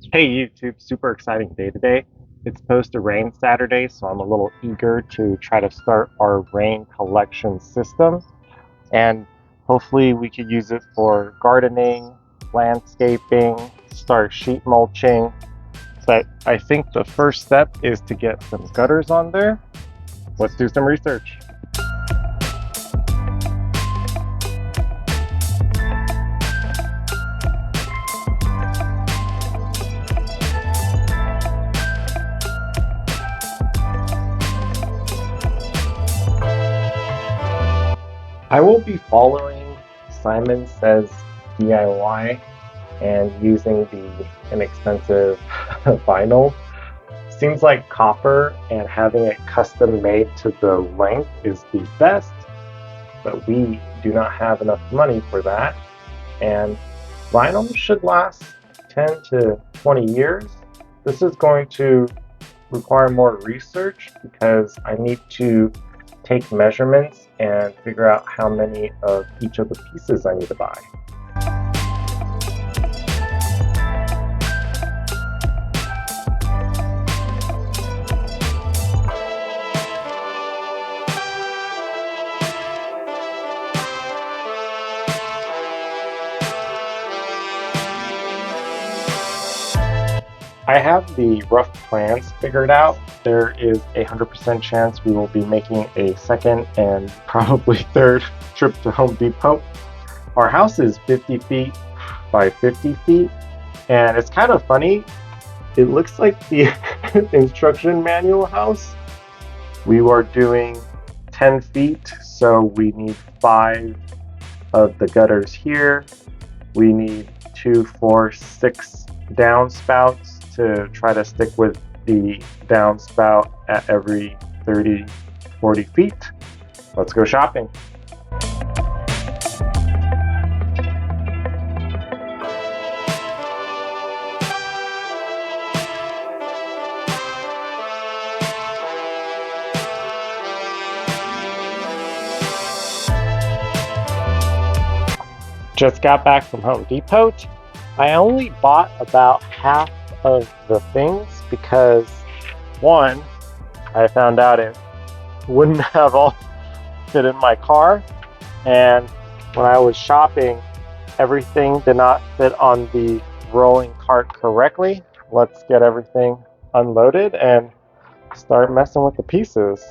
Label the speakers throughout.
Speaker 1: Hey YouTube, super exciting day today. It's supposed to rain Saturday, so I'm a little eager to try to start our rain collection system. And hopefully we could use it for gardening, landscaping, start sheet mulching. But I think the first step is to get some gutters on there. Let's do some research. I will be following Simon Says DIY and using the inexpensive vinyl. Seems like copper and having it custom made to the length is the best, but we do not have enough money for that. And vinyl should last 10 to 20 years. This is going to require more research because I need to take measurements and figure out how many of each of the pieces I need to buy. I have the rough plans figured out. There is a 100% chance we will be making a second and probably third trip to Home Depot. Our house is 50 feet by 50 feet, and it's kind of funny. It looks like the instruction manual house. We were doing 10 feet, so we need 5 of the gutters here. We need 2, 4, 6 downspouts to try to stick with the downspout at every 30, 40 feet. Let's go shopping. Just got back from Home Depot. I only bought about half of the things because, one, I found out it wouldn't have all fit in my car, and when I was shopping, everything did not fit on the rolling cart correctly. Let's get everything unloaded and start messing with the pieces.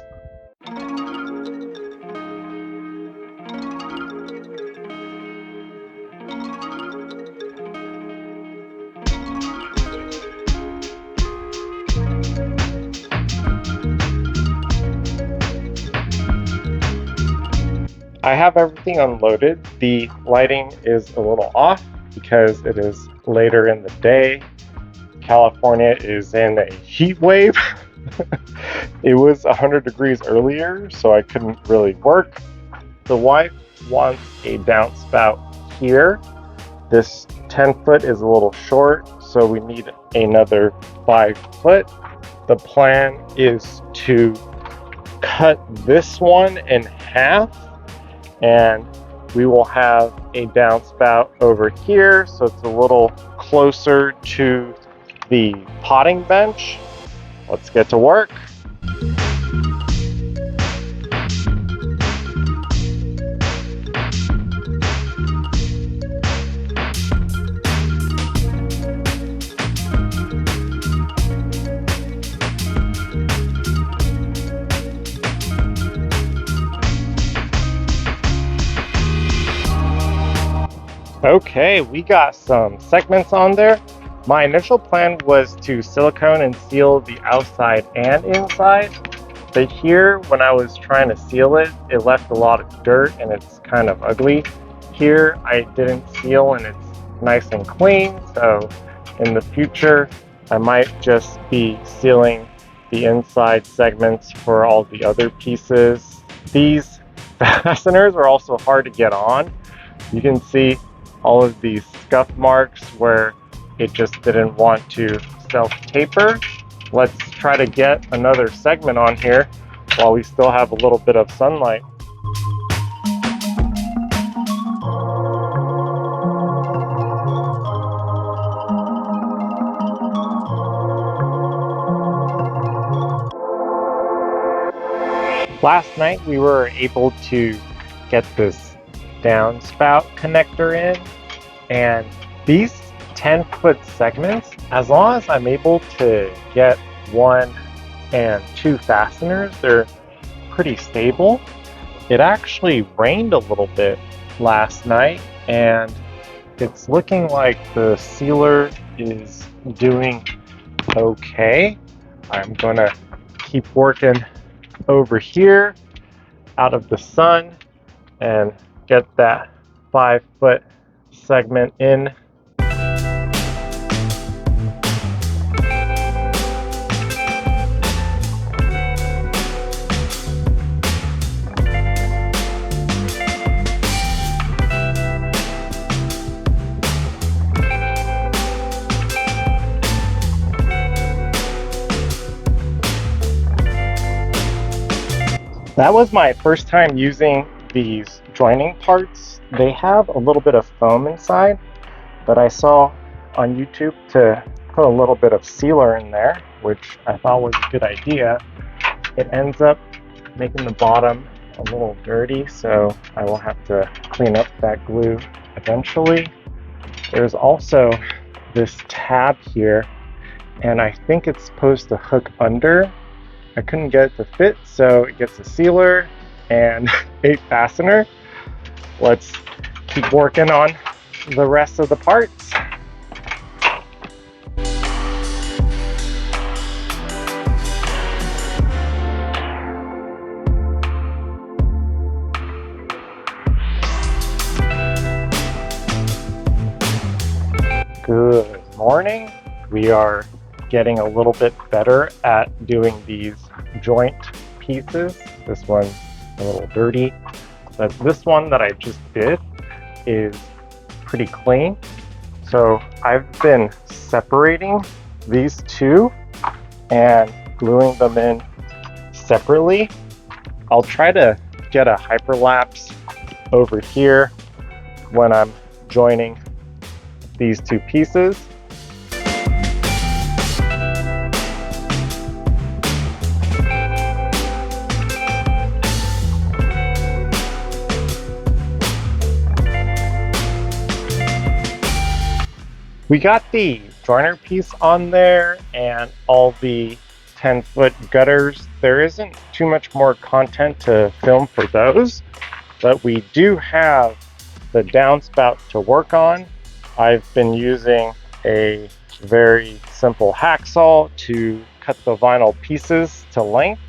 Speaker 1: I have everything unloaded. The lighting is a little off because it is later in the day. California is in a heat wave. It was 100 degrees earlier, so I couldn't really work. The wife wants a downspout here. This 10 foot is a little short, so we need another 5 foot. The plan is to cut this one in half, and we will have a downspout over here, so it's a little closer to the potting bench. Let's get to work. Okay, we got some segments on there. My initial plan was to silicone and seal the outside and inside, but here when I was trying to seal it, it left a lot of dirt and it's kind of ugly. Here I didn't seal and it's nice and clean, so in the future I might just be sealing the inside segments for all the other pieces. These fasteners are also hard to get on. You can see all of these scuff marks where it just didn't want to self-taper. Let's try to get another segment on here while we still have a little bit of sunlight. Last night we were able to get this downspout connector in, and these 10-foot segments, as long as I'm able to get 1 and 2 fasteners, they're pretty stable. It actually rained a little bit last night, and it's looking like the sealer is doing okay. I'm gonna keep working over here out of the sun and get that 5-foot segment in. That was my first time using these joining parts. They have a little bit of foam inside, but I saw on YouTube to put a little bit of sealer in there, which I thought was a good idea. It ends up making the bottom a little dirty, so I will have to clean up that glue eventually. There's also this tab here, and I think it's supposed to hook under. I couldn't get it to fit, so it gets a sealer and a fastener. Let's keep working on the rest of the parts. Good morning. We are getting a little bit better at doing these joint pieces. This one's a little dirty, but this one that I just did is pretty clean. So I've been separating these two and gluing them in separately. I'll try to get a hyperlapse over here when I'm joining these two pieces. We got the joiner piece on there and all the 10-foot gutters. There isn't too much more content to film for those, but we do have the downspout to work on. I've been using a very simple hacksaw to cut the vinyl pieces to length.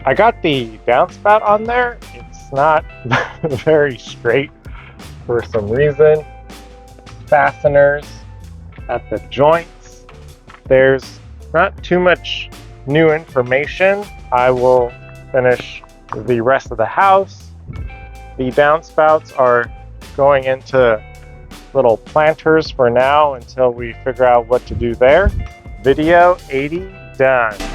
Speaker 1: I got the downspout on there. It's not very straight for some reason. Fasteners at the joints. There's not too much new information. I will finish the rest of the house. The downspouts are going into little planters for now until we figure out what to do there. Video 80 done.